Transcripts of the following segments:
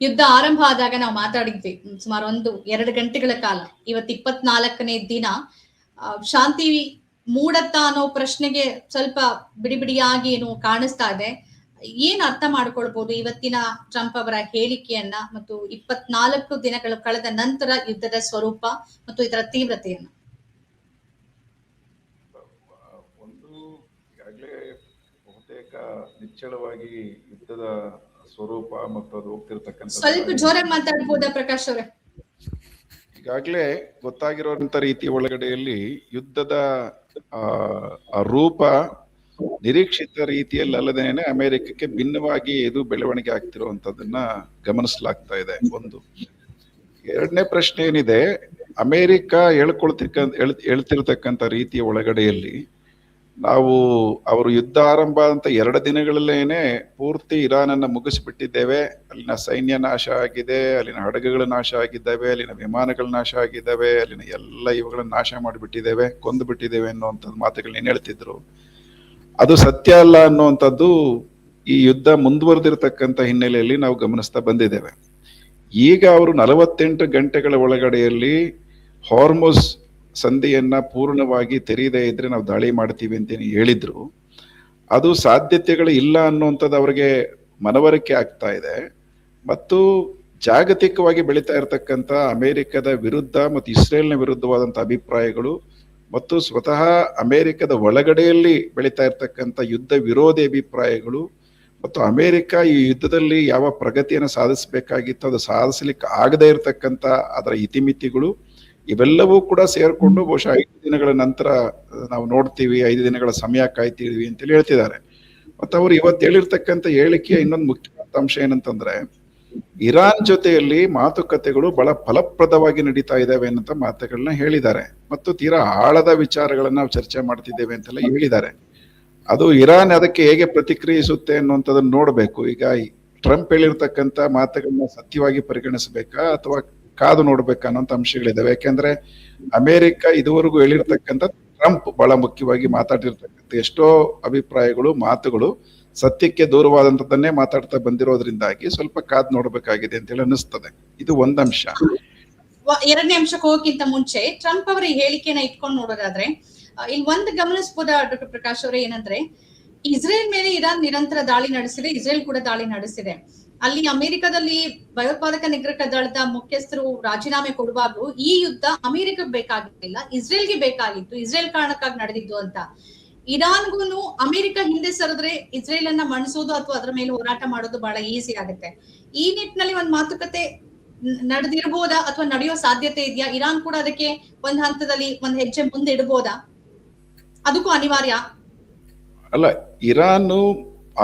ಯುದ್ಧ ಆರಂಭ ಆದಾಗ ನಾವು ಮಾತಾಡಿದ್ವಿ ಸುಮಾರು 1-2 ಗಂಟೆಗಳ ಕಾಲ. ಇವತ್ತು 24ನೇ ದಿನ. ಶಾಂತಿ ಮೂಡತ್ತಾ ಅನ್ನೋ ಪ್ರಶ್ನೆಗೆ ಸ್ವಲ್ಪ ಬಿಡಿಯಾಗಿ ಏನು ಕಾಣಿಸ್ತಾ ಇದೆ. ಏನ್ ಅರ್ಥ ಮಾಡ್ಕೊಳ್ಬಹುದು ಇವತ್ತಿನ ಟ್ರಂಪ್ ಅವರ ಹೇಳಿಕೆಯನ್ನ ಮತ್ತು 24 ದಿನಗಳು ಕಳೆದ ನಂತರ ಯುದ್ಧದ ಸ್ವರೂಪ ಮತ್ತು ಇದರ ತೀವ್ರತೆಯನ್ನ? ಒಂದು, ಈಗಾಗಲೇ ಬಹುತೇಕ ನಿಚ್ಚಳವಾಗಿ ಯುದ್ಧದ ಸ್ವರೂಪ ಮತ್ತು ಅದು ಹೋಗ್ತಿರ್ತಕ್ಕಂಥ, ಸ್ವಲ್ಪ ಜೋರಾಗಿ ಮಾತಾಡ್ಬೋದಾ ಪ್ರಕಾಶ್ ಅವರೇ? ಈಗಾಗಲೇ ಗೊತ್ತಾಗಿರುವಂತ ರೀತಿ ಒಳಗಡೆಯಲ್ಲಿ ಯುದ್ಧದ ರೂಪ ನಿರೀಕ್ಷಿತ ರೀತಿಯಲ್ಲಿ ಅಲ್ಲದೇನೆ ಅಮೆರಿಕಕ್ಕೆ ಭಿನ್ನವಾಗಿ ಇದು ಬೆಳವಣಿಗೆ ಆಗ್ತಿರುವಂತದನ್ನ ಗಮನಿಸಲಾಗ್ತಾ ಇದೆ. ಒಂದು. ಎರಡನೇ ಪ್ರಶ್ನೆ ಏನಿದೆ, ಅಮೆರಿಕ ಹೇಳ್ತಿರ್ತಕ್ಕಂಥ ರೀತಿಯ ಒಳಗಡೆಯಲ್ಲಿ ನಾವು ಅವರು ಯುದ್ಧ ಆರಂಭ ಅಂತ 2 ದಿನಗಳಲ್ಲೇನೆ ಪೂರ್ತಿ ಇರಾನ್ ಅನ್ನ ಮುಗಿಸ್ಬಿಟ್ಟಿದ್ದೇವೆ, ಅಲ್ಲಿನ ಸೈನ್ಯ ನಾಶ ಆಗಿದೆ, ಅಲ್ಲಿನ ಹಡಗುಗಳು ನಾಶ ಆಗಿದ್ದಾವೆ, ಅಲ್ಲಿನ ವಿಮಾನಗಳು ನಾಶ ಆಗಿದ್ದಾವೆ, ಅಲ್ಲಿನ ಎಲ್ಲ ಇವುಗಳನ್ನ ನಾಶ ಮಾಡಿಬಿಟ್ಟಿದ್ದೇವೆ, ಕೊಂದು ಬಿಟ್ಟಿದ್ದೇವೆ ಅನ್ನುವಂಥದ್ದು ಮಾತುಗಳನ್ನ ಹೇಳ್ತಿದ್ರು. ಅದು ಸತ್ಯ ಅಲ್ಲ ಅನ್ನುವಂಥದ್ದು ಈ ಯುದ್ಧ ಮುಂದುವರೆದಿರ್ತಕ್ಕಂಥ ಹಿನ್ನೆಲೆಯಲ್ಲಿ ನಾವು ಗಮನಿಸ್ತಾ ಬಂದಿದ್ದೇವೆ. ಈಗ ಅವರು 48 ಗಂಟೆಗಳ ಒಳಗಡೆಯಲ್ಲಿ ಹಾರ್ಮುಜ್ ಸಂಧಿಯನ್ನ ಪೂರ್ಣವಾಗಿ ತೆರೀದೇ ಇದ್ರೆ ನಾವು ದಾಳಿ ಮಾಡ್ತೀವಿ ಅಂತ ಹೇಳಿದ್ರು. ಅದು ಸಾಧ್ಯತೆಗಳು ಇಲ್ಲ ಅನ್ನುವಂಥದ್ದು ಅವರಿಗೆ ಮನವರಿಕೆ ಆಗ್ತಾ ಇದೆ. ಮತ್ತು ಜಾಗತಿಕವಾಗಿ ಬೆಳೀತಾ ಇರತಕ್ಕಂಥ ಅಮೆರಿಕದ ವಿರುದ್ಧ ಮತ್ತು ಇಸ್ರೇಲ್ನ ವಿರುದ್ಧವಾದಂಥ ಅಭಿಪ್ರಾಯಗಳು ಮತ್ತು ಸ್ವತಃ ಅಮೆರಿಕದ ಒಳಗಡೆಯಲ್ಲಿ ಬೆಳೀತಾ ಇರ್ತಕ್ಕಂಥ ಯುದ್ಧ ವಿರೋಧಿ ಅಭಿಪ್ರಾಯಗಳು ಮತ್ತು ಅಮೆರಿಕ ಈ ಯುದ್ಧದಲ್ಲಿ ಯಾವ ಪ್ರಗತಿಯನ್ನು ಸಾಧಿಸಬೇಕಾಗಿತ್ತು ಅದು ಸಾಧಿಸಲಿಕ್ಕೆ ಆಗದೇ ಇರತಕ್ಕಂಥ ಅದರ ಇತಿಮಿತಿಗಳು ಇವೆಲ್ಲವೂ ಕೂಡ ಸೇರ್ಕೊಂಡು ಬಹುಶಃ 5 ದಿನಗಳ ನಂತರ ನಾವು ನೋಡ್ತೀವಿ, 5 ದಿನಗಳ ಸಮಯ ಕಾಯ್ತೀವಿ ಅಂತೇಳಿ ಹೇಳ್ತಿದ್ದಾರೆ. ಮತ್ತು ಅವರು ಇವತ್ತು ಹೇಳಿರ್ತಕ್ಕಂಥ ಹೇಳಿಕೆಯ ಇನ್ನೊಂದು ಮುಖ್ಯವಾದ ಅಂಶ ಏನಂತಂದ್ರೆ, ಇರಾನ್ ಜೊತೆಯಲ್ಲಿ ಮಾತುಕತೆಗಳು ಬಹಳ ಫಲಪ್ರದವಾಗಿ ನಡೀತಾ ಇದ್ದಾವೆ ಅನ್ನೋ ಮಾತುಗಳನ್ನ ಹೇಳಿದ್ದಾರೆ. ಮತ್ತು ತೀರಾ ಆಳದ ವಿಚಾರಗಳನ್ನ ನಾವು ಚರ್ಚೆ ಮಾಡ್ತಿದ್ದೇವೆ ಅಂತೆಲ್ಲ ಹೇಳಿದ್ದಾರೆ. ಅದು ಇರಾನ್ ಅದಕ್ಕೆ ಹೇಗೆ ಪ್ರತಿಕ್ರಿಯಿಸುತ್ತೆ ಅನ್ನುವಂಥದ್ದನ್ನ ನೋಡ್ಬೇಕು. ಈಗ ಟ್ರಂಪ್ ಹೇಳಿರ್ತಕ್ಕಂಥ ಮಾತುಗಳನ್ನ ಸತ್ಯವಾಗಿ ಪರಿಗಣಿಸಬೇಕಾ ಅಥವಾ ಕಾದು ನೋಡ್ಬೇಕಾ ಅನ್ನೋಂಥ ಅಂಶಗಳಿದಾವೆ. ಯಾಕೆಂದ್ರೆ ಅಮೆರಿಕ ಇದುವರೆಗೂ ಹೇಳಿರ್ತಕ್ಕಂಥ, ಟ್ರಂಪ್ ಬಹಳ ಮುಖ್ಯವಾಗಿ ಮಾತಾಡಿರ್ತಕ್ಕಂಥ ಎಷ್ಟೋ ಅಭಿಪ್ರಾಯಗಳು ಮಾತುಗಳು ಸತ್ಯಕ್ಕೆ ದೂರವಾದಂಥದ್ದನ್ನೇ ಮಾತಾಡ್ತಾ ಬಂದಿರೋದ್ರಿಂದಾಗಿ ಸ್ವಲ್ಪ ಕಾದ್ ನೋಡ್ಬೇಕಾಗಿದೆ ಅಂತ ಹೇಳಿ ಅನಿಸ್ತದೆ. ಇದು ಒಂದಂಶ. ಎರಡನೇ ಅಂಶಕ್ಕೆ ಹೋಗಕ್ಕಿಂತ ಮುಂಚೆ ಟ್ರಂಪ್ ಅವರ ಹೇಳಿಕೆನ ಇಟ್ಕೊಂಡು ನೋಡೋದಾದ್ರೆ ಇಲ್ಲಿ ಒಂದು ಗಮನಿಸಬಹುದ ಡಾಕ್ಟರ್ ಪ್ರಕಾಶ್ ಅವರೇ, ಏನಂದ್ರೆ ಇಸ್ರೇಲ್ ಮೇಲೆ ಇರಾನ್ ನಿರಂತರ ದಾಳಿ ನಡೆಸಿದೆ, ಇಸ್ರೇಲ್ ಕೂಡ ದಾಳಿ ನಡೆಸಿದೆ. ಅಲ್ಲಿ ಅಮೆರಿಕದಲ್ಲಿ ಭಯೋತ್ಪಾದಕ ನಿಗ್ರಹ ದಳದ ಮುಖ್ಯಸ್ಥರು ರಾಜೀನಾಮೆ ಕೊಡುವಾಗಲೂ ಈ ಯುದ್ಧ ಅಮೆರಿಕಕ್ಕೆ ಬೇಕಾಗಿರ್ಲಿಲ್ಲ, ಇಸ್ರೇಲ್ಗೆ ಬೇಕಾಗಿತ್ತು, ಇಸ್ರೇಲ್ ಕಾರಣಕ್ಕಾಗಿ ನಡೆದಿದ್ದು ಅಂತ. ಇರಾನ್ಗೂ ಅಮೆರಿಕ ಹಿಂದೆ ಸರಿದ್ರೆ ಇಸ್ರೇಲ್ ಅನ್ನ ಮಣಿಸೋದು ಅಥವಾ ಅದರ ಮೇಲೆ ಹೋರಾಟ ಮಾಡೋದು ಬಹಳ ಈಸಿ ಆಗುತ್ತೆ. ಈ ನಿಟ್ಟಿನಲ್ಲಿ ಒಂದ್ ಮಾತುಕತೆ ನಡೆದಿರ್ಬೋದಾ ಅಥವಾ ನಡೆಯೋ ಸಾಧ್ಯತೆ ಇದೆಯಾ? ಇರಾನ್ ಕೂಡ ಅದಕ್ಕೆ ಒಂದ್ ಹಂತದಲ್ಲಿ ಒಂದ್ ಹೆಜ್ಜೆ ಮುಂದೆ ಇಡಬಹುದಾ? ಅದಕ್ಕೂ ಅನಿವಾರ್ಯ ಅಲ್ಲ. ಇರಾನ್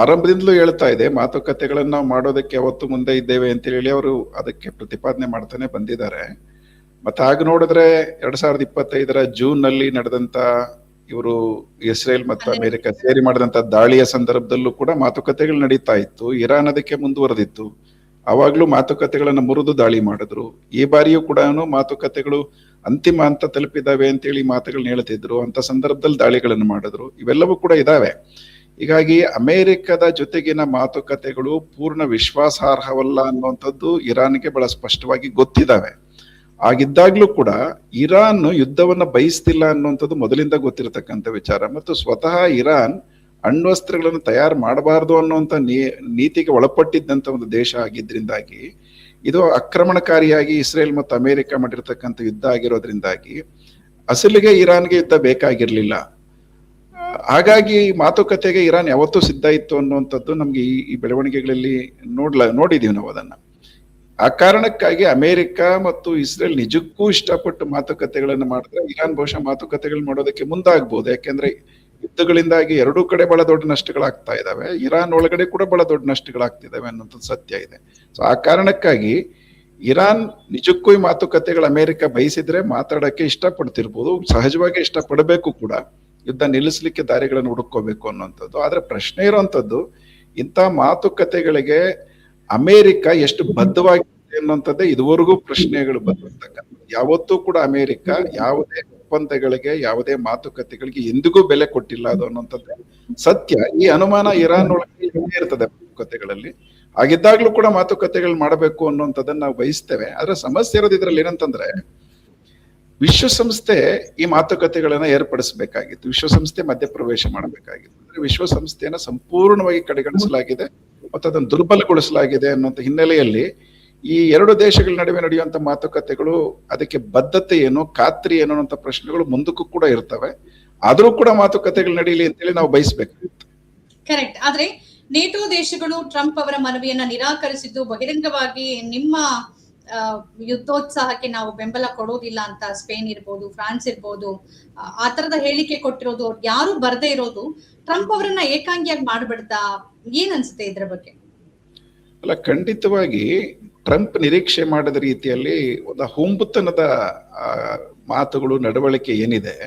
ಆರಂಭದಿಂದಲೂ ಹೇಳ್ತಾ ಇದೆ ಮಾತುಕತೆಗಳನ್ನ ನಾವು ಮಾಡೋದಕ್ಕೆ ಯಾವತ್ತು ಮುಂದೆ ಇದ್ದೇವೆ ಅಂತ ಹೇಳಿ ಅವರು ಅದಕ್ಕೆ ಪ್ರತಿಪಾದನೆ ಮಾಡ್ತಾನೆ ಬಂದಿದ್ದಾರೆ. ಮತ್ತೆ ಹಾಗೆ ನೋಡಿದ್ರೆ 2025 ಜೂನ್ ನಲ್ಲಿ ನಡೆದಂತ ಇವರು ಇಸ್ರೇಲ್ ಮತ್ತು ಅಮೆರಿಕ ಸೇರಿ ಮಾಡಿದಂತ ದಾಳಿಯ ಸಂದರ್ಭದಲ್ಲೂ ಕೂಡ ಮಾತುಕತೆಗಳು ನಡೀತಾ ಇತ್ತು. ಇರಾನ್ ಅದಕ್ಕೆ ಮುಂದುವರೆದಿತ್ತು. ಅವಾಗ್ಲೂ ಮಾತುಕತೆಗಳನ್ನ ಮುರಿದು ದಾಳಿ ಮಾಡಿದ್ರು. ಈ ಬಾರಿಯೂ ಕೂಡ ಮಾತುಕತೆಗಳು ಅಂತಿಮ ಹಂತ ತಲುಪಿದಾವೆ ಅಂತೇಳಿ ಮಾತುಗಳನ್ನ ಹೇಳ್ತಿದ್ರು. ಅಂತ ಸಂದರ್ಭದಲ್ಲಿ ದಾಳಿಗಳನ್ನು ಮಾಡಿದ್ರು. ಇವೆಲ್ಲವೂ ಕೂಡ ಇದಾವೆ. ಹೀಗಾಗಿ ಅಮೆರಿಕದ ಜೊತೆಗಿನ ಮಾತುಕತೆಗಳು ಪೂರ್ಣ ವಿಶ್ವಾಸಾರ್ಹವಲ್ಲ ಅನ್ನುವಂಥದ್ದು ಇರಾನ್ಗೆ ಬಹಳ ಸ್ಪಷ್ಟವಾಗಿ ಗೊತ್ತಿದ್ದಾವೆ. ಆಗಿದ್ದಾಗ್ಲೂ ಕೂಡ ಇರಾನ್ ಯುದ್ಧವನ್ನ ಬಯಸ್ತಿಲ್ಲ ಅನ್ನುವಂಥದ್ದು ಮೊದಲಿಂದ ಗೊತ್ತಿರತಕ್ಕಂಥ ವಿಚಾರ. ಮತ್ತು ಸ್ವತಃ ಇರಾನ್ ಅಣ್ವಸ್ತ್ರಗಳನ್ನು ತಯಾರು ಮಾಡಬಾರ್ದು ಅನ್ನುವಂಥ ನೀತಿಗೆ ಒಳಪಟ್ಟಿದ್ದಂತ ಒಂದು ದೇಶ ಆಗಿದ್ರಿಂದಾಗಿ ಇದು ಆಕ್ರಮಣಕಾರಿಯಾಗಿ ಇಸ್ರೇಲ್ ಮತ್ತು ಅಮೆರಿಕ ಮಾಡಿರ್ತಕ್ಕಂಥ ಯುದ್ಧ ಆಗಿರೋದ್ರಿಂದಾಗಿ ಅಸಲಿಗೆ ಇರಾನ್ಗೆ ಯುದ್ಧ ಬೇಕಾಗಿರ್ಲಿಲ್ಲ. ಹಾಗಾಗಿ ಮಾತುಕತೆಗೆ ಇರಾನ್ ಯಾವತ್ತೂ ಸಿದ್ಧ ಇತ್ತು ಅನ್ನುವಂಥದ್ದು ನಮ್ಗೆ ಈ ಬೆಳವಣಿಗೆಗಳಲ್ಲಿ ನೋಡಿದೀವಿ ನಾವು ಅದನ್ನ. ಆ ಕಾರಣಕ್ಕಾಗಿ ಅಮೆರಿಕ ಮತ್ತು ಇಸ್ರೇಲ್ ನಿಜಕ್ಕೂ ಇಷ್ಟಪಟ್ಟು ಮಾತುಕತೆಗಳನ್ನು ಮಾಡಿದ್ರೆ ಇರಾನ್ ಬಹುಶಃ ಮಾತುಕತೆಗಳು ಮಾಡೋದಕ್ಕೆ ಮುಂದಾಗ್ಬೋದು. ಯಾಕೆಂದ್ರೆ ಯುದ್ಧಗಳಿಂದಾಗಿ ಎರಡೂ ಕಡೆ ಬಹಳ ದೊಡ್ಡ ನಷ್ಟಗಳಾಗ್ತಾ ಇದಾವೆ. ಇರಾನ್ ಒಳಗಡೆ ಕೂಡ ಬಹಳ ದೊಡ್ಡ ನಷ್ಟಗಳಾಗ್ತಿದಾವೆ ಅನ್ನೋಂಥದ್ದು ಸತ್ಯ ಇದೆ. ಸೊ ಆ ಕಾರಣಕ್ಕಾಗಿ ಇರಾನ್ ನಿಜಕ್ಕೂ ಈ ಮಾತುಕತೆಗಳು ಅಮೆರಿಕ ಬಯಸಿದ್ರೆ ಮಾತಾಡಕ್ಕೆ ಇಷ್ಟಪಡ್ತಿರ್ಬೋದು, ಸಹಜವಾಗಿ ಇಷ್ಟಪಡಬೇಕು ಕೂಡ, ಯುದ್ಧ ನಿಲ್ಲಿಸ್ಲಿಕ್ಕೆ ದಾರಿಗಳನ್ನು ಹುಡುಕೋಬೇಕು ಅನ್ನುವಂಥದ್ದು. ಆದ್ರೆ ಪ್ರಶ್ನೆ ಇರುವಂತದ್ದು, ಇಂಥ ಮಾತುಕತೆಗಳಿಗೆ ಅಮೆರಿಕ ಎಷ್ಟು ಬದ್ಧವಾಗಿದೆ ಅನ್ನುವಂಥದ್ದೇ ಇದುವರೆಗೂ ಪ್ರಶ್ನೆಗಳು ಬಂದಿರ್ತಕ್ಕಂಥ. ಯಾವತ್ತೂ ಕೂಡ ಅಮೆರಿಕ ಯಾವುದೇ ಒಪ್ಪಂದಗಳಿಗೆ ಯಾವುದೇ ಮಾತುಕತೆಗಳಿಗೆ ಎಂದಿಗೂ ಬೆಲೆ ಕೊಟ್ಟಿಲ್ಲ ಅದು ಅನ್ನುವಂಥದ್ದು ಸತ್ಯ. ಈ ಅನುಮಾನ ಇರಾನ್ ಒಳಗೆ ಇರ್ತದೆ ಮಾತುಕತೆಗಳಲ್ಲಿ. ಹಾಗಿದ್ದಾಗ್ಲೂ ಕೂಡ ಮಾತುಕತೆಗಳು ಮಾಡಬೇಕು ಅನ್ನುವಂಥದ್ದನ್ನ ನಾವು ಬಯಸ್ತೇವೆ. ಆದ್ರೆ ಸಮಸ್ಯೆ ಇರೋದು ಇದ್ರಲ್ಲಿ ಏನಂತಂದ್ರೆ, ವಿಶ್ವಸಂಸ್ಥೆ ಈ ಮಾತುಕತೆಗಳನ್ನ ಏರ್ಪಡಿಸಬೇಕಾಗಿತ್ತು, ವಿಶ್ವಸಂಸ್ಥೆ ಮಧ್ಯಪ್ರವೇಶ ಮಾಡಬೇಕಾಗಿತ್ತು. ಅಂದ್ರೆ ವಿಶ್ವಸಂಸ್ಥೆಯನ್ನ ಸಂಪೂರ್ಣವಾಗಿ ಕಡೆಗಣಿಸಲಾಗಿದೆ ಮತ್ತು ಅದನ್ನು ದುರ್ಬಲಗೊಳಿಸಲಾಗಿದೆ ಅನ್ನುವಂಥ ಹಿನ್ನೆಲೆಯಲ್ಲಿ ಈ ಎರಡು ದೇಶಗಳ ನಡುವೆ ನಡೆಯುವಂತ ಮಾತುಕತೆಗಳು, ಅದಕ್ಕೆ ಬದ್ಧತೆ ಏನು, ಖಾತ್ರಿ ಏನು ಅನ್ನುವಂಥ ಪ್ರಶ್ನೆಗಳು ಮುಂದಕ್ಕೂ ಕೂಡ ಇರ್ತವೆ. ಆದ್ರೂ ಕೂಡ ಮಾತುಕತೆಗಳು ನಡೀಲಿ ಅಂತೇಳಿ ನಾವು ಬಯಸ್ಬೇಕಾಗಿತ್ತು. ಕರೆಕ್ಟ್. ಆದ್ರೆ ನೇಟೋ ದೇಶಗಳು ಟ್ರಂಪ್ ಅವರ ಮನವಿಯನ್ನ ನಿರಾಕರಿಸಿದ್ದು ಬಹಿರಂಗವಾಗಿ ನಿಮ್ಮ ಯುದ್ಧೋತ್ಸಾಹಕ್ಕೆ ನಾವು ಬೆಂಬಲ ಕೊಡೋದಿಲ್ಲ ಅಂತ ಸ್ಪೇನ್ ಇರ್ಬೋದು, ಫ್ರಾನ್ಸ್ ಇರ್ಬೋದು, ಆ ತರದ ಹೇಳಿಕೆ ಕೊಟ್ಟಿರೋದು, ಯಾರು ಬರ್ದೇ ಇರೋದು ಟ್ರಂಪ್ ಅವರನ್ನ ಏಕಾಂಗಿಯಾಗಿ ಮಾಡ್ಬಿಡ್ತಾ? ಏನ್ ಅನ್ಸುತ್ತೆ ಇದ್ರ ಬಗ್ಗೆ? ಅಲ್ಲ, ಖಂಡಿತವಾಗಿ ಟ್ರಂಪ್ ನಿರೀಕ್ಷೆ ಮಾಡದ ರೀತಿಯಲ್ಲಿ ಒಂದು ಹುಂಬುತನದ ಮಾತುಗಳು, ನಡವಳಿಕೆ ಏನಿದೆ,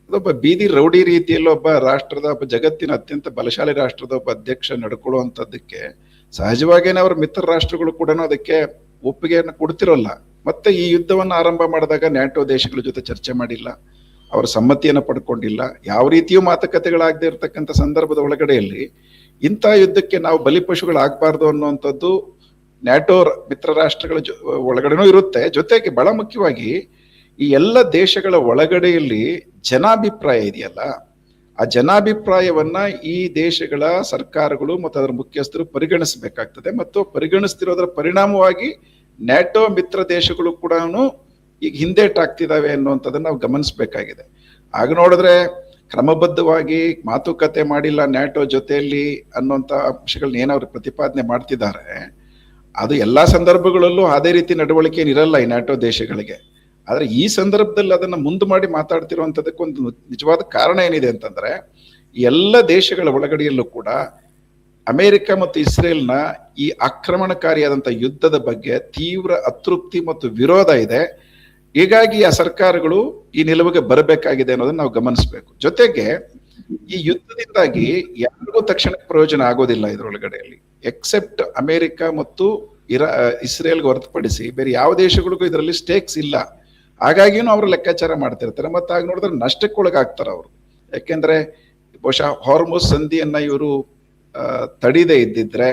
ಅದೊಬ್ಬ ಬೀದಿ ರೌಡಿ ರೀತಿಯಲ್ಲಿ ಒಬ್ಬ ರಾಷ್ಟ್ರದ, ಒಬ್ಬ ಜಗತ್ತಿನ ಅತ್ಯಂತ ಬಲಶಾಲಿ ರಾಷ್ಟ್ರದ ಒಬ್ಬ ಅಧ್ಯಕ್ಷ ನಡ್ಕೊಳ್ಳುವಂಥದ್ದಕ್ಕೆ ಸಹಜವಾಗೇನೆ ಅವರ ಮಿತ್ರ ರಾಷ್ಟ್ರಗಳು ಕೂಡ ಅದಕ್ಕೆ ಒಪ್ಪಿಗೆಯನ್ನು ಕೊಡ್ತಿರೋಲ್ಲ. ಮತ್ತೆ ಈ ಯುದ್ಧವನ್ನು ಆರಂಭ ಮಾಡಿದಾಗ ನ್ಯಾಟೋ ದೇಶಗಳ ಜೊತೆ ಚರ್ಚೆ ಮಾಡಿಲ್ಲ, ಅವರ ಸಮ್ಮತಿಯನ್ನು ಪಡ್ಕೊಂಡಿಲ್ಲ. ಯಾವ ರೀತಿಯೂ ಮಾತುಕತೆಗಳಾಗದೆ ಇರತಕ್ಕಂಥ ಸಂದರ್ಭದ ಒಳಗಡೆಯಲ್ಲಿ ಇಂಥ ಯುದ್ಧಕ್ಕೆ ನಾವು ಬಲಿಪಶುಗಳಾಗಬಾರ್ದು ಅನ್ನುವಂಥದ್ದು ನ್ಯಾಟೋ ಮಿತ್ರ ರಾಷ್ಟ್ರಗಳ ಒಳಗಡೆನೂ ಇರುತ್ತೆ. ಜೊತೆಗೆ ಬಹಳ ಮುಖ್ಯವಾಗಿ ಈ ಎಲ್ಲ ದೇಶಗಳ ಒಳಗಡೆಯಲ್ಲಿ ಜನಾಭಿಪ್ರಾಯ ಇದೆಯಲ್ಲ, ಆ ಜನಾಭಿಪ್ರಾಯವನ್ನ ಈ ದೇಶಗಳ ಸರ್ಕಾರಗಳು ಮತ್ತು ಅದರ ಮುಖ್ಯಸ್ಥರು ಪರಿಗಣಿಸಬೇಕಾಗ್ತದೆ. ಮತ್ತು ಪರಿಗಣಿಸ್ತಿರೋದರ ಪರಿಣಾಮವಾಗಿ ನ್ಯಾಟೋ ಮಿತ್ರ ದೇಶಗಳು ಕೂಡ ಈಗ ಹಿಂದೇಟಾಗ್ತಿದಾವೆ ಅನ್ನುವಂಥದ್ದನ್ನ ನಾವು ಗಮನಿಸಬೇಕಾಗಿದೆ. ಆಗ ನೋಡಿದ್ರೆ ಕ್ರಮಬದ್ಧವಾಗಿ ಮಾತುಕತೆ ಮಾಡಿಲ್ಲ ನ್ಯಾಟೋ ಜೊತೆಯಲ್ಲಿ ಅನ್ನುವಂಥ ಅಂಶಗಳನ್ನ ಏನವ್ರು ಪ್ರತಿಪಾದನೆ ಮಾಡ್ತಿದ್ದಾರೆ, ಅದು ಎಲ್ಲಾ ಸಂದರ್ಭಗಳಲ್ಲೂ ಅದೇ ರೀತಿ ನಡವಳಿಕೆ ಏನಿರಲ್ಲ ಈ ನ್ಯಾಟೋ ದೇಶಗಳಿಗೆ. ಆದ್ರೆ ಈ ಸಂದರ್ಭದಲ್ಲಿ ಅದನ್ನ ಮುಂದೆ ಮಾಡಿ ಮಾತಾಡ್ತಿರುವಂತದಕ್ಕೆ ಒಂದು ನಿಜವಾದ ಕಾರಣ ಏನಿದೆ ಅಂತಂದ್ರೆ, ಎಲ್ಲ ದೇಶಗಳ ಒಳಗಡೆಯಲ್ಲೂ ಕೂಡ ಅಮೆರಿಕ ಮತ್ತು ಇಸ್ರೇಲ್ನ ಈ ಆಕ್ರಮಣಕಾರಿಯಾದಂತಹ ಯುದ್ಧದ ಬಗ್ಗೆ ತೀವ್ರ ಅತೃಪ್ತಿ ಮತ್ತು ವಿರೋಧ ಇದೆ. ಹೀಗಾಗಿ ಆ ಸರ್ಕಾರಗಳು ಈ ನಿಲುವಿಗೆ ಬರಬೇಕಾಗಿದೆ ಅನ್ನೋದನ್ನ ನಾವು ಗಮನಿಸಬೇಕು. ಜೊತೆಗೆ ಈ ಯುದ್ಧದಿಂದಾಗಿ ಯಾರಿಗೂ ತಕ್ಷಣ ಪ್ರಯೋಜನ ಆಗೋದಿಲ್ಲ ಇದರೊಳಗಡೆಯಲ್ಲಿ, ಎಕ್ಸೆಪ್ಟ್ ಅಮೆರಿಕ ಮತ್ತು ಇಸ್ರೇಲ್ಗೆ ಹೊರತುಪಡಿಸಿ ಬೇರೆ ಯಾವ ದೇಶಗಳಿಗೂ ಇದರಲ್ಲಿ ಸ್ಟೇಕ್ಸ್ ಇಲ್ಲ. ಹಾಗಾಗಿನೂ ಅವರು ಲೆಕ್ಕಾಚಾರ ಮಾಡ್ತಿರ್ತಾರೆ. ಮತ್ತೆ ಆಗ ನೋಡಿದ್ರೆ ನಷ್ಟಕ್ಕೊಳಗಾಗ್ತಾರೆ ಅವರು. ಯಾಕೆಂದ್ರೆ ಬಹುಶಃ ಹಾರ್ಮುಜ್ ಸಂಧಿಯನ್ನ ಇವರು ತಡಿದೇ ಇದ್ದಿದ್ರೆ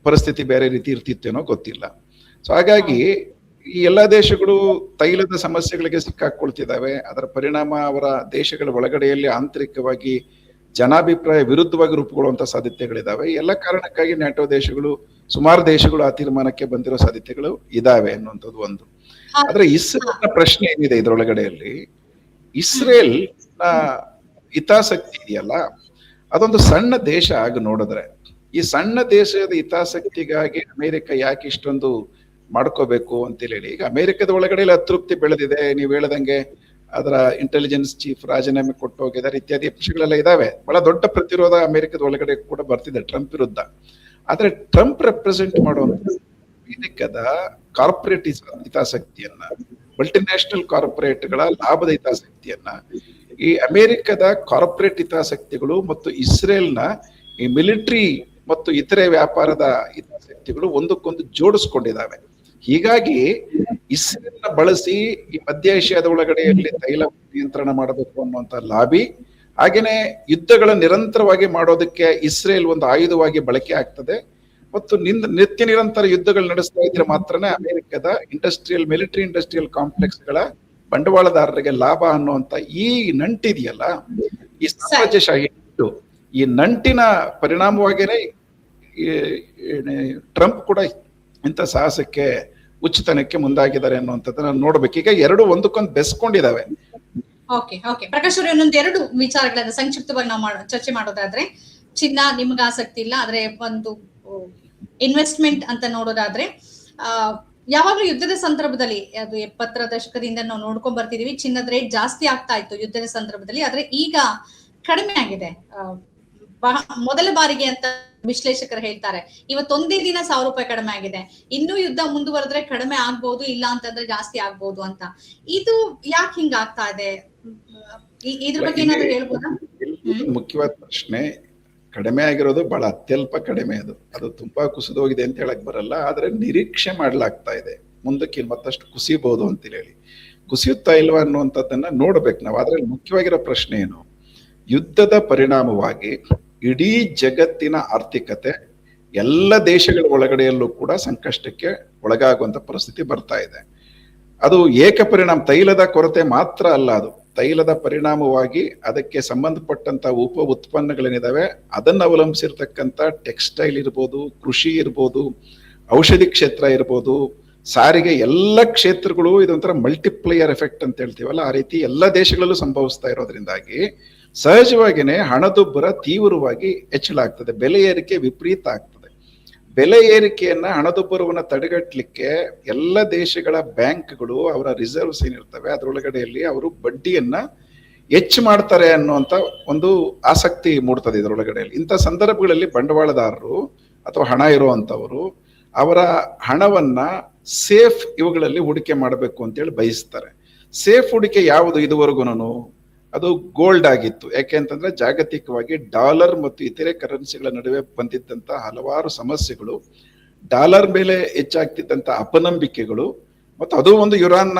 ಪರಿಸ್ಥಿತಿ ಬೇರೆ ರೀತಿ ಇರ್ತಿತ್ತೇನೋ ಗೊತ್ತಿಲ್ಲ. ಸೊ ಹಾಗಾಗಿ ಈ ಎಲ್ಲಾ ದೇಶಗಳು ತೈಲದ ಸಮಸ್ಯೆಗಳಿಗೆ ಸಿಕ್ಕಾಕೊಳ್ತಿದ್ದಾವೆ. ಅದರ ಪರಿಣಾಮ ಅವರ ದೇಶಗಳ ಒಳಗಡೆಯಲ್ಲಿ ಆಂತರಿಕವಾಗಿ ಜನಾಭಿಪ್ರಾಯ ವಿರುದ್ಧವಾಗಿ ರೂಪುಗೊಳ್ಳುವಂತ ಸಾಧ್ಯತೆಗಳಿದಾವೆ. ಎಲ್ಲ ಕಾರಣಕ್ಕಾಗಿ ನ್ಯಾಟೋ ದೇಶಗಳು, ಸುಮಾರು ದೇಶಗಳು ಆ ತೀರ್ಮಾನಕ್ಕೆ ಬಂದಿರೋ ಸಾಧ್ಯತೆಗಳು ಇದಾವೆ ಅನ್ನುವಂಥದ್ದು ಒಂದು. ಆದ್ರೆ ಇಸ್ರೇಲ್ನ ಪ್ರಶ್ನೆ ಏನಿದೆ ಇದರೊಳಗಡೆಯಲ್ಲಿ, ಇಸ್ರೇಲ್ ನ ಹಿತಾಸಕ್ತಿ ಇದೆಯಲ್ಲ, ಅದೊಂದು ಸಣ್ಣ ದೇಶ ಆಗ ನೋಡಿದ್ರೆ. ಈ ಸಣ್ಣ ದೇಶದ ಹಿತಾಸಕ್ತಿಗಾಗಿ ಅಮೆರಿಕ ಯಾಕೆ ಇಷ್ಟೊಂದು ಮಾಡ್ಕೋಬೇಕು ಅಂತೇಳಿ, ಈಗ ಅಮೆರಿಕದ ಒಳಗಡೆಯಲ್ಲಿ ಅತೃಪ್ತಿ ಬೆಳೆದಿದೆ. ನೀವು ಹೇಳದಂಗೆ ಅದರ ಇಂಟೆಲಿಜೆನ್ಸ್ ಚೀಫ್ ರಾಜೀನಾಮೆ ಕೊಟ್ಟು ಹೋಗಿದ್ದಾರೆ, ಇತ್ಯಾದಿ ಅಂಶಗಳೆಲ್ಲ ಇದಾವೆ. ಬಹಳ ದೊಡ್ಡ ಪ್ರತಿರೋಧ ಅಮೆರಿಕದ ಒಳಗಡೆ ಕೂಡ ಬರ್ತಿದೆ ಟ್ರಂಪ್ ವಿರುದ್ಧ. ಆದ್ರೆ ಟ್ರಂಪ್ ರೆಪ್ರೆಸೆಂಟ್ ಮಾಡುವಂತ ಅಮೆರಿಕದ ಕಾರ್ಪೊರೇಟ್ ಹಿತಾಸಕ್ತಿಯನ್ನ, ಮಲ್ಟಿನ್ಯಾಷನಲ್ ಕಾರ್ಪೊರೇಟ್ಗಳ ಲಾಭದ ಹಿತಾಸಕ್ತಿಯನ್ನ, ಈ ಅಮೆರಿಕದ ಕಾರ್ಪೊರೇಟ್ ಹಿತಾಸಕ್ತಿಗಳು ಮತ್ತು ಇಸ್ರೇಲ್ನ ಈ ಮಿಲಿಟರಿ ಮತ್ತು ಇತರೆ ವ್ಯಾಪಾರದ ಹಿತಾಸಕ್ತಿಗಳು ಒಂದಕ್ಕೊಂದು ಜೋಡಿಸ್ಕೊಂಡಿದ್ದಾವೆ. ಹೀಗಾಗಿ ಇಸ್ರೇಲ್ನ ಬಳಸಿ ಈ ಮಧ್ಯ ಏಷ್ಯಾದ ಒಳಗಡೆಯಲ್ಲಿ ತೈಲ ನಿಯಂತ್ರಣ ಮಾಡಬೇಕು ಅನ್ನುವಂತ ಲಾಬಿ, ಹಾಗೇನೆ ಯುದ್ಧಗಳ ನಿರಂತರವಾಗಿ ಮಾಡೋದಕ್ಕೆ ಇಸ್ರೇಲ್ ಒಂದು ಆಯುಧವಾಗಿ ಬಳಕೆ ಆಗ್ತದೆ. ಮತ್ತು ನಿತ್ಯ ನಿರಂತರ ಯುದ್ಧಗಳು ನಡೆಸ್ತಾ ಇದ್ರೆ ಮಾತ್ರನೇ ಅಮೆರಿಕದ ಮಿಲಿಟರಿ ಇಂಡಸ್ಟ್ರಿಯಲ್ ಕಾಂಪ್ಲೆಕ್ಸ್ಗಳ ಬಂಡವಾಳದಾರರಿಗೆ ಲಾಭ ಅನ್ನುವಂತ ಈ ನಂಟಿದೆಯಲ್ಲ, ಈ ಸಾಮ್ರಾಜ್ಯಶಾಹಿ ನಂಟು, ಈ ನಂಟಿನ ಪರಿಣಾಮವಾಗಿಯೇ ಟ್ರಂಪ್ ಕೂಡ ಇಂಥ ಸಾಹಸಕ್ಕೆ, ಉಚಿತನಕ್ಕೆ ಮುಂದಾಗಿದ್ದಾರೆ ಅನ್ನುವಂಥದ್ದನ್ನ ನೋಡ್ಬೇಕು. ಈಗ ಎರಡು ಒಂದಕ್ಕೊಂದು ಬೆಸ್ಕೊಂಡಿದಾವೆ. ಓಕೆ ಓಕೆ ಪ್ರಕಾಶ್ ಅವರು, ಇನ್ನೊಂದು ಎರಡು ವಿಚಾರಗಳನ್ನ ಸಂಕ್ಷಿಪ್ತವಾಗಿ ನಾವು ಚರ್ಚೆ ಮಾಡೋದಾದ್ರೆ, ಚಿನ್ನ ನಿಮ್ಗೆ ಆಸಕ್ತಿ ಇಲ್ಲ, ಆದ್ರೆ ಒಂದು ಇನ್ವೆಸ್ಟ್ಮೆಂಟ್ ಅಂತ ನೋಡೋದಾದ್ರೆ, ಯಾವಾಗ್ಲೂ ಯುದ್ಧದ ಸಂದರ್ಭದಲ್ಲಿ, ಅದು 70ರ ದಶಕದಿಂದ ನಾವು ನೋಡ್ಕೊಂಡ್ ಬರ್ತಿದೀವಿ, ಚಿನ್ನದ ರೇಟ್ ಜಾಸ್ತಿ ಆಗ್ತಾ ಇತ್ತು ಯುದ್ಧದ ಸಂದರ್ಭದಲ್ಲಿ. ಆದ್ರೆ ಈಗ ಕಡಿಮೆ ಆಗಿದೆ ಮೊದಲ ಬಾರಿಗೆ ಅಂತ ವಿಶ್ಲೇಷಕರು ಹೇಳ್ತಾರೆ. ಇವತ್ತೊಂದೇ ದಿನ 1000 ರೂಪಾಯಿ ಕಡಿಮೆ ಆಗಿದೆ. ಇನ್ನೂ ಯುದ್ಧ ಮುಂದುವರೆದ್ರೆ ಕಡಿಮೆ ಆಗ್ಬಹುದು, ಇಲ್ಲ ಅಂತಂದ್ರೆ ಜಾಸ್ತಿ ಆಗ್ಬಹುದು ಅಂತ. ಇದು ಯಾಕೆ ಹಿಂಗ ಆಗ್ತಾ ಇದೆ? ಇದ್ರ ಬಗ್ಗೆ ಏನಾದ್ರು ಹೇಳ್ಬೋದಾ? ಮುಖ್ಯವಾದ ಪ್ರಶ್ನೆ. ಕಡಿಮೆ ಆಗಿರೋದು ಬಹಳ ಅತ್ಯಲ್ಪ ಕಡಿಮೆ, ಅದು ತುಂಬಾ ಕುಸಿದೋಗಿದೆ ಅಂತ ಹೇಳಕ್ ಬರಲ್ಲ. ಆದ್ರೆ ನಿರೀಕ್ಷೆ ಮಾಡ್ಲಾಗ್ತಾ ಇದೆ ಮುಂದಕ್ಕೆ ಮತ್ತಷ್ಟು ಕುಸಿಬಹುದು ಅಂತ ಹೇಳಿ. ಕುಸಿಯುತ್ತಾ ಇಲ್ವಾ ಅನ್ನುವಂಥದ್ದನ್ನ ನೋಡ್ಬೇಕು ನಾವು. ಅದ್ರಲ್ಲಿ ಮುಖ್ಯವಾಗಿರೋ ಪ್ರಶ್ನೆ ಏನು, ಯುದ್ಧದ ಪರಿಣಾಮವಾಗಿ ಇಡೀ ಜಗತ್ತಿನ ಆರ್ಥಿಕತೆ ಎಲ್ಲ ದೇಶಗಳ ಒಳಗಡೆಯಲ್ಲೂ ಕೂಡ ಸಂಕಷ್ಟಕ್ಕೆ ಒಳಗಾಗುವಂತ ಪರಿಸ್ಥಿತಿ ಬರ್ತಾ ಇದೆ. ಅದು ಏಕಪರಿಣಾಮ, ತೈಲದ ಕೊರತೆ ಮಾತ್ರ ಅಲ್ಲ, ಅದು ತೈಲದ ಪರಿಣಾಮವಾಗಿ ಅದಕ್ಕೆ ಸಂಬಂಧಪಟ್ಟಂತ ಉಪ ಉತ್ಪನ್ನಗಳೇನಿದಾವೆ ಅದನ್ನು ಅವಲಂಬಿಸಿರ್ತಕ್ಕಂಥ ಟೆಕ್ಸ್ಟೈಲ್ ಇರ್ಬೋದು, ಕೃಷಿ ಇರ್ಬೋದು, ಔಷಧಿ ಕ್ಷೇತ್ರ ಇರ್ಬೋದು, ಸಾರಿಗೆ, ಎಲ್ಲ ಕ್ಷೇತ್ರಗಳು ಇದೊಂಥರ ಮಲ್ಟಿಪ್ಲೇಯರ್ ಎಫೆಕ್ಟ್ ಅಂತ ಹೇಳ್ತೀವಲ್ಲ, ಆ ರೀತಿ ಎಲ್ಲ ದೇಶಗಳಲ್ಲೂ ಸಂಭವಿಸ್ತಾ ಇರೋದ್ರಿಂದಾಗಿ ಸಹಜವಾಗಿಯೇ ಹಣದುಬ್ಬರ ತೀವ್ರವಾಗಿ ಹೆಚ್ಚಳಾಗ್ತದೆ, ಬೆಲೆ ಏರಿಕೆ ವಿಪರೀತ ಆಗ್ತದೆ. ಬೆಲೆ ಏರಿಕೆಯನ್ನ, ಹಣದುಬ್ಬರವನ್ನ ತಡೆಗಟ್ಟಲಿಕ್ಕೆ ಎಲ್ಲ ದೇಶಗಳ ಬ್ಯಾಂಕ್ಗಳು ಅವರ ರಿಸರ್ವ್ಸ್ ಏನಿರ್ತವೆ ಅದರೊಳಗಡೆಯಲ್ಲಿ ಅವರು ಬಡ್ಡಿಯನ್ನ ಹೆಚ್ಚು ಮಾಡ್ತಾರೆ ಅನ್ನುವಂತ ಒಂದು ಆಸಕ್ತಿ ಮೂಡ್ತದೆ ಇದರೊಳಗಡೆಯಲ್ಲಿ. ಇಂಥ ಸಂದರ್ಭಗಳಲ್ಲಿ ಬಂಡವಾಳದಾರರು ಅಥವಾ ಹಣ ಇರುವಂತವರು ಅವರ ಹಣವನ್ನ ಸೇಫ್ ಇವುಗಳಲ್ಲಿ ಹೂಡಿಕೆ ಮಾಡಬೇಕು ಅಂತೇಳಿ ಬಯಸ್ತಾರೆ. ಸೇಫ್ ಹೂಡಿಕೆ ಯಾವುದು ಇದುವರೆಗೂ? ಅದು ಗೋಲ್ಡ್ ಆಗಿತ್ತು. ಯಾಕೆ ಅಂತಂದ್ರೆ ಜಾಗತಿಕವಾಗಿ ಡಾಲರ್ ಮತ್ತು ಇತರೆ ಕರೆನ್ಸಿಗಳ ನಡುವೆ ಬಂದಿದ್ದಂತ ಹಲವಾರು ಸಮಸ್ಯೆಗಳು, ಡಾಲರ್ ಮೇಲೆ ಹೆಚ್ಚಾಗ್ತಿದ್ದಂತ ಅಪನಂಬಿಕೆಗಳು, ಮತ್ತು ಅದು ಒಂದು ಇರಾನ್ನ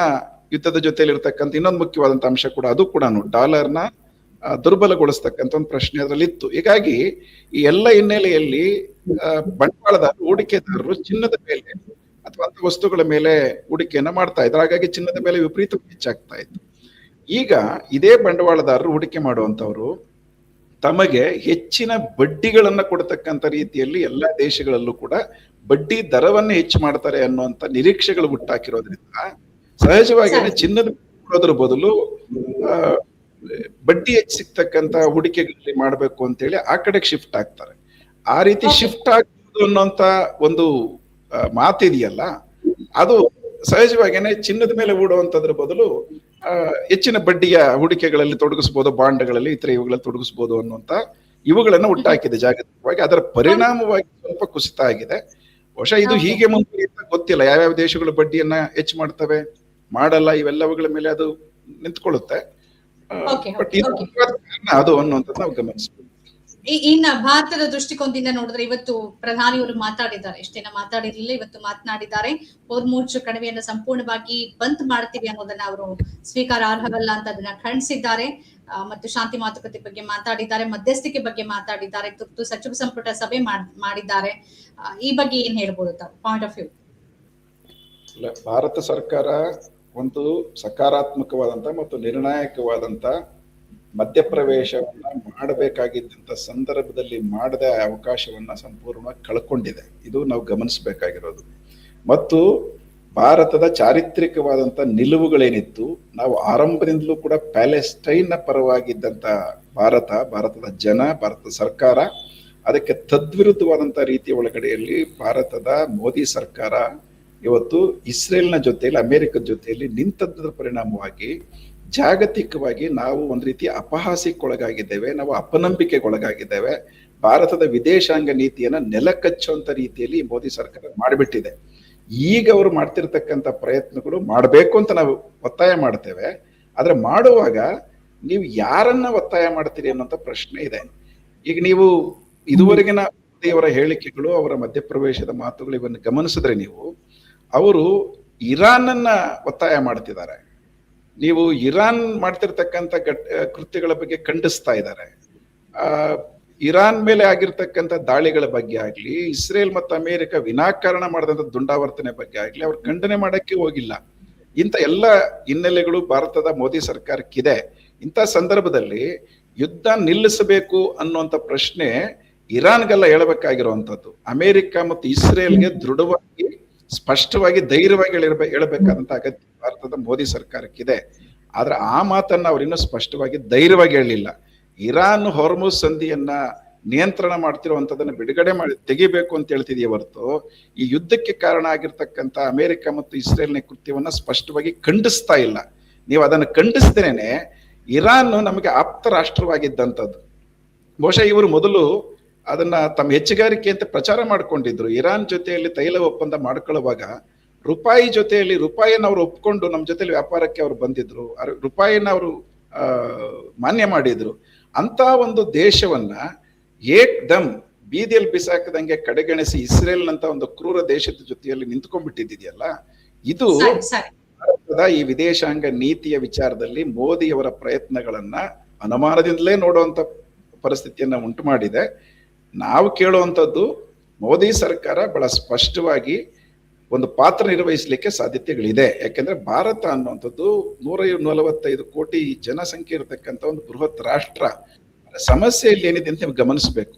ಯುದ್ಧದ ಜೊತೆಲಿ ಇರ್ತಕ್ಕಂಥ ಇನ್ನೊಂದು ಮುಖ್ಯವಾದಂತ ಅಂಶ ಕೂಡ, ಅದು ಕೂಡ ಡಾಲರ್ನ ದುರ್ಬಲಗೊಳಿಸ್ತಕ್ಕಂಥ ಒಂದು ಪ್ರಶ್ನೆ ಅದರಲ್ಲಿ ಇತ್ತು. ಹೀಗಾಗಿ ಈ ಎಲ್ಲ ಹಿನ್ನೆಲೆಯಲ್ಲಿ ಬಂಡವಾಳದಾರರು, ಹೂಡಿಕೆದಾರರು ಚಿನ್ನದ ಮೇಲೆ ಅಥವಾ ಅಂತ ವಸ್ತುಗಳ ಮೇಲೆ ಹೂಡಿಕೆಯನ್ನ ಮಾಡ್ತಾ ಇದ್ರು. ಹಾಗಾಗಿ ಚಿನ್ನದ ಮೇಲೆ ವಿಪರೀತ ಹೆಚ್ಚಾಗ್ತಾ ಇತ್ತು. ಈಗ ಇದೇ ಬಂಡವಾಳದಾರರು ಹೂಡಿಕೆ ಮಾಡುವಂತವ್ರು ತಮಗೆ ಹೆಚ್ಚಿನ ಬಡ್ಡಿಗಳನ್ನ ಕೊಡ್ತಕ್ಕಂಥ ರೀತಿಯಲ್ಲಿ ಎಲ್ಲ ದೇಶಗಳಲ್ಲೂ ಕೂಡ ಬಡ್ಡಿ ದರವನ್ನೇ ಹೆಚ್ಚು ಮಾಡ್ತಾರೆ ಅನ್ನುವಂತ ನಿರೀಕ್ಷೆಗಳು ಹುಟ್ಟಾಕಿರೋದ್ರಿಂದ ಸಹಜವಾಗಿಯೇ ಚಿನ್ನದ ಕೊಡೋದ್ರ ಬದಲು ಬಡ್ಡಿ ಹೆಚ್ಚು ಸಿಗ್ತಕ್ಕಂತ ಹೂಡಿಕೆಗಳಲ್ಲಿ ಮಾಡಬೇಕು ಅಂತೇಳಿ ಆ ಕಡೆಗೆ ಶಿಫ್ಟ್ ಆಗ್ತಾರೆ. ಆ ರೀತಿ ಶಿಫ್ಟ್ ಆಗ್ಬೋದು ಅನ್ನೋಂತ ಒಂದು ಮಾತಿದೆಯಲ್ಲ, ಅದು ಸಹಜವಾಗಿಯೇ ಚಿನ್ನದ ಮೇಲೆ ಹೂಡುವಂತದ್ರ ಬದಲು ಹೆಚ್ಚಿನ ಬಡ್ಡಿಯ ಹೂಡಿಕೆಗಳಲ್ಲಿ ತೊಡಗಿಸಬಹುದು, ಬಾಂಡ್ಗಳಲ್ಲಿ, ಇತರ ಇವುಗಳಲ್ಲಿ ತೊಡಗಿಸಬಹುದು ಅನ್ನುವಂತ ಇವುಗಳನ್ನ ಹುಟ್ಟಾಕಿದೆ ಜಾಗತಿಕವಾಗಿ. ಅದರ ಪರಿಣಾಮವಾಗಿ ಸ್ವಲ್ಪ ಕುಸಿತ ಆಗಿದೆ. ಬಹುಶಃ ಇದು ಹೀಗೆ ಮುಂದುವರಿಯುತ್ತಾ ಗೊತ್ತಿಲ್ಲ, ಯಾವ್ಯಾವ ದೇಶಗಳು ಬಡ್ಡಿಯನ್ನ ಹೆಚ್ಚು ಮಾಡ್ತವೆ, ಮಾಡಲ್ಲ, ಇವೆಲ್ಲವುಗಳ ಮೇಲೆ ಅದು ನಿಂತ್ಕೊಳ್ಳುತ್ತೆ. ಬಟ್ ಇದು ಕಾರಣ ಅದು ಅನ್ನುವಂಥದ್ದು ನಾವು ಗಮನಿಸಬೇಕು. ಇನ್ನ ಭಾರತದ ದೃಷ್ಟಿಕೋನದಿಂದ ನೋಡಿದ್ರೆ ಇವತ್ತು ಪ್ರಧಾನಿಯವರು ಮಾತಾಡಿದ್ದಾರೆ, ಎಷ್ಟೇನ ಮಾತಾಡಿರ್ಲಿಲ್ಲ, ಇವತ್ತು ಮಾತನಾಡಿದ್ದಾರೆ. ಹೋರ್ಮುಜ್ ಕಣಿವೆಯನ್ನು ಸಂಪೂರ್ಣವಾಗಿ ಬಂದ್ ಮಾಡ್ತೀವಿ ಅನ್ನೋದನ್ನ ಅವರು ಸ್ವೀಕಾರಾರ್ಹವಲ್ಲ ಅಂತ ಅದನ್ನ ಖಂಡಿಸಿದ್ದಾರೆ. ಮತ್ತು ಶಾಂತಿ ಮಾತುಕತೆ ಬಗ್ಗೆ ಮಾತಾಡಿದ್ದಾರೆ, ಮಧ್ಯಸ್ಥಿಕೆ ಬಗ್ಗೆ ಮಾತಾಡಿದ್ದಾರೆ, ತುರ್ತು ಸಚಿವ ಸಂಪುಟ ಸಭೆ ಮಾಡಿದ್ದಾರೆ. ಈ ಬಗ್ಗೆ ಏನ್ ಹೇಳ್ಬೋದು ತಾವು, ಪಾಯಿಂಟ್ ಆಫ್ ವ್ಯೂ? ಭಾರತ ಸರ್ಕಾರ ಒಂದು ಸಕಾರಾತ್ಮಕವಾದಂತ ಮತ್ತು ನಿರ್ಣಾಯಕವಾದಂತ ಮಧ್ಯಪ್ರವೇಶವನ್ನ ಮಾಡಬೇಕಾಗಿದ್ದಂತ ಸಂದರ್ಭದಲ್ಲಿ ಮಾಡದ ಅವಕಾಶವನ್ನ ಸಂಪೂರ್ಣವಾಗಿ ಕಳ್ಕೊಂಡಿದೆ. ಇದು ನಾವು ಗಮನಿಸಬೇಕಾಗಿರೋದು. ಮತ್ತು ಭಾರತದ ಚಾರಿತ್ರಿಕವಾದಂತ ನಿಲುವುಗಳೇನಿತ್ತು, ನಾವು ಆರಂಭದಿಂದಲೂ ಕೂಡ ಪ್ಯಾಲೆಸ್ಟೈನ್ನ ಪರವಾಗಿದ್ದಂತ ಭಾರತದ ಜನ, ಭಾರತದ ಸರ್ಕಾರ ಅದಕ್ಕೆ ತದ್ವಿರುದ್ಧವಾದಂತ ರೀತಿಯ ಒಳಗಡೆಯಲ್ಲಿ ಭಾರತದ ಮೋದಿ ಸರ್ಕಾರ ಇವತ್ತು ಇಸ್ರೇಲ್ನ ಜೊತೆಯಲ್ಲಿ, ಅಮೆರಿಕದ ಜೊತೆಯಲ್ಲಿ ನಿಂತದ್ರ ಪರಿಣಾಮವಾಗಿ ಜಾಗತಿಕವಾಗಿ ನಾವು ಒಂದು ರೀತಿ ಅಪಹಾಸ್ಯಕ್ಕೊಳಗಾಗಿದ್ದೇವೆ, ನಾವು ಅಪನಂಬಿಕೆಗೊಳಗಾಗಿದ್ದೇವೆ. ಭಾರತದ ವಿದೇಶಾಂಗ ನೀತಿಯನ್ನ ನೆಲಕಚ್ಚುವಂತ ರೀತಿಯಲ್ಲಿ ಮೋದಿ ಸರ್ಕಾರ ಮಾಡಿಬಿಟ್ಟಿದೆ. ಈಗ ಅವರು ಮಾಡ್ತಿರ್ತಕ್ಕಂಥ ಪ್ರಯತ್ನಗಳು ಮಾಡಬೇಕು ಅಂತ ನಾವು ಒತ್ತಾಯ ಮಾಡ್ತೇವೆ. ಆದ್ರೆ ಮಾಡುವಾಗ ನೀವು ಯಾರನ್ನ ಒತ್ತಾಯ ಮಾಡ್ತೀರಿ ಅನ್ನೋಂಥ ಪ್ರಶ್ನೆ ಇದೆ. ಈಗ ನೀವು ಇದುವರೆಗಿನ ಮೋದಿಯವರ ಹೇಳಿಕೆಗಳು, ಅವರ ಮಧ್ಯಪ್ರವೇಶದ ಮಾತುಗಳು ಇವನ್ನ ಗಮನಿಸಿದ್ರೆ ನೀವು, ಅವರು ಇರಾನನ್ನ ಒತ್ತಾಯ ಮಾಡ್ತಿದ್ದಾರೆ. ನೀವು ಇರಾನ್ ಮಾಡ್ತಿರ್ತಕ್ಕಂಥ ಕೃತ್ಯಗಳ ಬಗ್ಗೆ ಖಂಡಿಸ್ತಾ ಇದ್ದಾರೆ. ಇರಾನ್ ಮೇಲೆ ಆಗಿರ್ತಕ್ಕಂಥ ದಾಳಿಗಳ ಬಗ್ಗೆ ಆಗ್ಲಿ, ಇಸ್ರೇಲ್ ಮತ್ತು ಅಮೆರಿಕ ವಿನಾಕಾರಣ ಮಾಡಿದಂಥ ದುಂಡಾವರ್ತನೆ ಬಗ್ಗೆ ಆಗ್ಲಿ ಅವ್ರು ಖಂಡನೆ ಮಾಡಕ್ಕೆ ಹೋಗಿಲ್ಲ. ಇಂಥ ಎಲ್ಲ ಹಿನ್ನೆಲೆಗಳು ಭಾರತದ ಮೋದಿ ಸರ್ಕಾರಕ್ಕಿದೆ. ಇಂಥ ಸಂದರ್ಭದಲ್ಲಿ ಯುದ್ಧ ನಿಲ್ಲಿಸಬೇಕು ಅನ್ನುವಂಥ ಪ್ರಶ್ನೆ ಇರಾನ್ಗೆಲ್ಲ ಹೇಳಬೇಕಾಗಿರುವಂಥದ್ದು. ಅಮೆರಿಕ ಮತ್ತು ಇಸ್ರೇಲ್ಗೆ ದೃಢವಾಗಿ, ಸ್ಪಷ್ಟವಾಗಿ, ಧೈರ್ಯವಾಗಿ ಹೇಳಬೇಕಾದಂತ ಅಗತ್ಯ ಭಾರತದ ಮೋದಿ ಸರ್ಕಾರಕ್ಕಿದೆ. ಆದ್ರೆ ಆ ಮಾತನ್ನ ಅವ್ರು ಇನ್ನೂ ಸ್ಪಷ್ಟವಾಗಿ, ಧೈರ್ಯವಾಗಿ ಹೇಳಲಿಲ್ಲ. ಇರಾನ್ ಹೊರ್ಮುಜ್ ಸಂಧಿಯನ್ನ ನಿಯಂತ್ರಣ ಮಾಡ್ತಿರುವಂತದನ್ನ ಬಿಡುಗಡೆ ಮಾಡಿ ತೆಗಿಬೇಕು ಅಂತ ಹೇಳ್ತಿದೆಯೇ ಹೊರತು ಈ ಯುದ್ಧಕ್ಕೆ ಕಾರಣ ಆಗಿರ್ತಕ್ಕಂಥ ಅಮೆರಿಕ ಮತ್ತು ಇಸ್ರೇಲ್ನ ಕೃತ್ಯವನ್ನ ಸ್ಪಷ್ಟವಾಗಿ ಖಂಡಿಸ್ತಾ ಇಲ್ಲ. ನೀವು ಅದನ್ನು ಖಂಡಿಸ್ತೇನೆ ಇರಾನ್ ನಮಗೆ ಆಪ್ತ ರಾಷ್ಟ್ರವಾಗಿದ್ದಂಥದ್ದು. ಬಹುಶಃ ಇವರು ಮೊದಲು ಅದನ್ನ ತಮ್ಮ ಹೆಚ್ಚುಗಾರಿಕೆ ಅಂತ ಪ್ರಚಾರ ಮಾಡ್ಕೊಂಡಿದ್ರು. ಇರಾನ್ ಜೊತೆಯಲ್ಲಿ ತೈಲ ಒಪ್ಪಂದ ಮಾಡ್ಕೊಳ್ಳುವಾಗ ರೂಪಾಯಿಯನ್ನ ಅವರು ಒಪ್ಕೊಂಡು ನಮ್ಮ ಜೊತೆಲಿ ವ್ಯಾಪಾರಕ್ಕೆ ಅವರು ಬಂದಿದ್ರು, ರೂಪಾಯಿನ ಅವರು ಮಾನ್ಯ ಮಾಡಿದ್ರು. ಅಂತ ಒಂದು ದೇಶವನ್ನ ಏಕ್ದಮ್ ಬೀದಿಯಲ್ಲಿ ಬಿಸಾಕದಂಗೆ ಕಡೆಗಣಿಸಿ ಇಸ್ರೇಲ್ನಂತ ಒಂದು ಕ್ರೂರ ದೇಶದ ಜೊತೆಯಲ್ಲಿ ನಿಂತ್ಕೊಂಡ್ಬಿಟ್ಟಿದೆಯಲ್ಲ, ಇದು ಭಾರತದ ಈ ವಿದೇಶಾಂಗ ನೀತಿಯ ವಿಚಾರದಲ್ಲಿ ಮೋದಿಯವರ ಪ್ರಯತ್ನಗಳನ್ನ ಅನುಮಾನದಿಂದಲೇ ನೋಡುವಂತ ಪರಿಸ್ಥಿತಿಯನ್ನ ಉಂಟು ಮಾಡಿದೆ. ನಾವು ಕೇಳುವಂಥದ್ದು ಮೋದಿ ಸರ್ಕಾರ ಬಹಳ ಸ್ಪಷ್ಟವಾಗಿ ಒಂದು ಪಾತ್ರ ನಿರ್ವಹಿಸಲಿಕ್ಕೆ ಸಾಧ್ಯತೆಗಳಿದೆ. ಯಾಕೆಂದ್ರೆ ಭಾರತ ಅನ್ನುವಂಥದ್ದು 145 ಕೋಟಿ ಜನಸಂಖ್ಯೆ ಇರತಕ್ಕಂಥ ಒಂದು ಬೃಹತ್ ರಾಷ್ಟ್ರ. ಸಮಸ್ಯೆ ಇಲ್ಲಿ ಏನಿದೆ ಅಂತ ನೀವು ಗಮನಿಸಬೇಕು.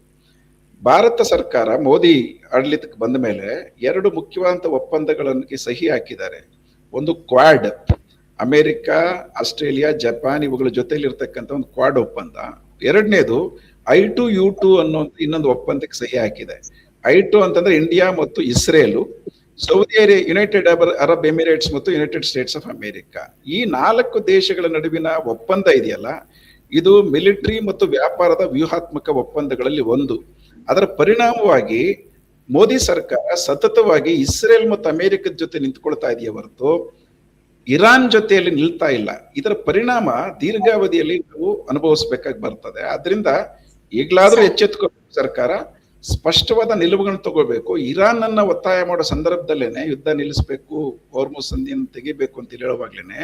ಭಾರತ ಸರ್ಕಾರ ಮೋದಿ ಆಡಳಿತಕ್ಕೆ ಬಂದ ಮೇಲೆ 2 ಮುಖ್ಯವಾದಂತ ಒಪ್ಪಂದಗಳನ್ನು ಸಹಿ ಹಾಕಿದ್ದಾರೆ. ಒಂದು ಕ್ವಾಡ್, ಅಮೆರಿಕ, ಆಸ್ಟ್ರೇಲಿಯಾ, ಜಪಾನ್ ಇವುಗಳ ಜೊತೆಲಿ ಇರ್ತಕ್ಕಂಥ ಒಂದು ಕ್ವಾಡ್ ಒಪ್ಪಂದ. ಎರಡನೇದು I2U2 ಅನ್ನೋ ಇನ್ನೊಂದು ಒಪ್ಪಂದಕ್ಕೆ ಸಹಿ ಹಾಕಿದೆ. I2 ಅಂತಂದ್ರೆ ಇಂಡಿಯಾ ಮತ್ತು Israel, Saudi Arabia, United Arab Emirates ಮತ್ತು ಯುನೈಟೆಡ್ ಸ್ಟೇಟ್ಸ್ ಆಫ್ ಅಮೆರಿಕಾ. ಈ 4 ದೇಶಗಳ ನಡುವಿನ ಒಪ್ಪಂದ ಇದೆಯಲ್ಲ, ಇದು ಮಿಲಿಟರಿ ಮತ್ತು ವ್ಯಾಪಾರದ ವ್ಯೂಹಾತ್ಮಕ ಒಪ್ಪಂದಗಳಲ್ಲಿ ಒಂದು. ಅದರ ಪರಿಣಾಮವಾಗಿ ಮೋದಿ ಸರ್ಕಾರ ಸತತವಾಗಿ ಇಸ್ರೇಲ್ ಮತ್ತು ಅಮೆರಿಕದ ಜೊತೆ ನಿಂತ್ಕೊಳ್ತಾ ಇದೆಯೇ ಹೊರತು ಇರಾನ್ ಜೊತೆಯಲ್ಲಿ ನಿಲ್ತಾ ಇಲ್ಲ. ಇದರ ಪರಿಣಾಮ ದೀರ್ಘಾವಧಿಯಲ್ಲಿ ನಾವು ಅನುಭವಿಸಬೇಕಾಗಿ ಬರ್ತದೆ. ಆದ್ರಿಂದ ಈಗಲಾದ್ರೂ ಎಚ್ಚೆತ್ತುಕೋಬೇಕು ಸರ್ಕಾರ, ಸ್ಪಷ್ಟವಾದ ನಿಲುವುಗಳನ್ನು ತಗೋಬೇಕು. ಇರಾನ್ ಅನ್ನ ಒತ್ತಾಯ ಮಾಡೋ ಸಂದರ್ಭದಲ್ಲೇನೆ ಯುದ್ಧ ನಿಲ್ಲಿಸಬೇಕು, ಹೋರ್ಮುಜ್ ಸಂಧಿಯನ್ನು ತೆಗಿಬೇಕು ಅಂತ ಹೇಳುವಾಗ್ಲೇನೆ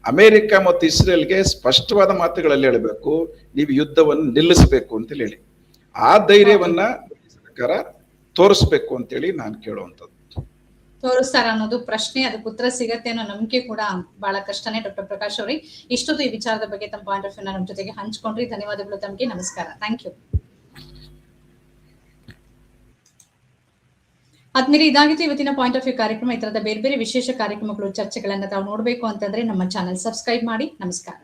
ಅಮೆರಿಕ ಮತ್ತು ಇಸ್ರೇಲ್ಗೆ ಸ್ಪಷ್ಟವಾದ ಮಾತುಗಳಲ್ಲಿ ಹೇಳಬೇಕು, ನೀವು ಯುದ್ಧವನ್ನು ನಿಲ್ಲಿಸಬೇಕು ಅಂತ ಹೇಳಿ. ಆ ಧೈರ್ಯವನ್ನ ಸರ್ಕಾರ ತೋರಿಸ್ಬೇಕು ಅಂತೇಳಿ ನಾನು ಕೇಳುವಂಥದ್ದು. ತೋರಿಸ್ತಾರ ಅನ್ನೋದು ಪ್ರಶ್ನೆ, ಅದಕ್ಕೆ ಉತ್ತರ ಸಿಗತ್ತೆ ಅನ್ನೋ ನಂಬಿಕೆ ಕೂಡ ಬಹಳ ಕಷ್ಟನೇ. ಡಾಕ್ಟರ್ ಪ್ರಕಾಶ್ ಅವರೇ, ಇಷ್ಟೊತ್ತು ಈ ವಿಚಾರದ ಬಗ್ಗೆ ತಮ್ಮ ಪಾಯಿಂಟ್ ಆಫ್ ವ್ಯೂ ನಮ್ಮ ಜೊತೆಗೆ ಹಂಚ್ಕೊಂಡ್ರಿ. ಧನ್ಯವಾದಗಳು ತಮಗೆ. ನಮಸ್ಕಾರ. Thank you. ಆದ್ಮೇಲೆ ಇದಾಗಿತ್ತು ಇವತ್ತಿನ ಪಾಯಿಂಟ್ ಆಫ್ ವ್ಯೂ ಕಾರ್ಯಕ್ರಮ. ಈ ತರದ ಬೇರೆ ಬೇರೆ ವಿಶೇಷ ಕಾರ್ಯಕ್ರಮಗಳು, ಚರ್ಚೆಗಳನ್ನ ತಾವು ನೋಡ್ಬೇಕು ಅಂತಂದ್ರೆ ನಮ್ಮ ಚಾನೆಲ್ ಸಬ್ಸ್ಕ್ರೈಬ್ ಮಾಡಿ. ನಮಸ್ಕಾರ.